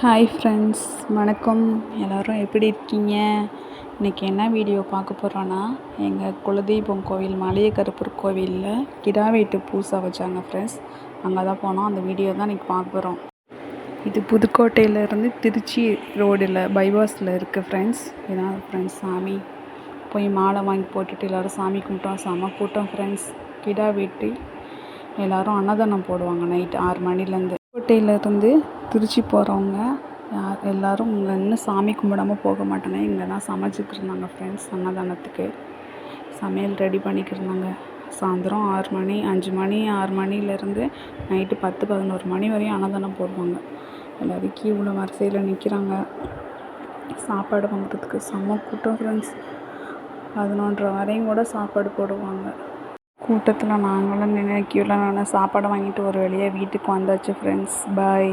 Hi friends, வணக்கம். எல்லோரும் எப்படி இருக்கீங்க? இன்றைக்கி என்ன வீடியோ பார்க்க போகிறோன்னா, எங்கள் குலதெய்வம் கோவில் மலையகருப்பர் கோவிலில் கிடா வெட்டு பூசை வச்சாங்க ஃப்ரெண்ட்ஸ். அங்கே தான் போனோம். அந்த வீடியோ தான் இன்றைக்கி பார்க்க போகிறோம். இது புதுக்கோட்டையிலேருந்து திருச்சி ரோடில் பைபாஸில் இருக்குது ஃப்ரெண்ட்ஸ். இதான் ஃப்ரெண்ட்ஸ் சாமி. போய் மாலை வாங்கி போட்டுட்டு எல்லோரும் சாமி கும்பிட்டோம். செம கூட்டம் ஃப்ரெண்ட்ஸ். கிடா வெட்டி எல்லோரும் அன்னதானம் போடுவாங்க நைட்டு 6 மணிலேருந்து. கோட்டையிலேருந்து திருச்சி போகிறவங்க எல்லோரும் இங்கே இன்னும் சாமி கும்பிடாமல் போக மாட்டாங்க. இங்கே தான் சமைச்சிட்டு இருந்தாங்க ஃப்ரெண்ட்ஸ். அன்னதானத்துக்கு சமையல் ரெடி பண்ணிக்கிருந்தாங்க. சாயந்தரம் 6 மணி 5 மணி 6 மணிலேருந்து நைட்டு 10-11 மணி வரையும் அன்னதானம் போடுவாங்க. எல்லோரும் கியூவில் வரிசையில் நிற்கிறாங்க சாப்பாடு வாங்குறதுக்கு. செம்ம கூட்டம் ஃப்ரெண்ட்ஸ். 11:30 வரையும் கூட சாப்பாடு போடுவாங்க. கூட்டத்தில் நாங்களும் நின்று கியூவில் நின்று சாப்பாடு வாங்கிட்டு ஒரு வழியாக வீட்டுக்கு வந்தாச்சு ஃப்ரெண்ட்ஸ். பாய்.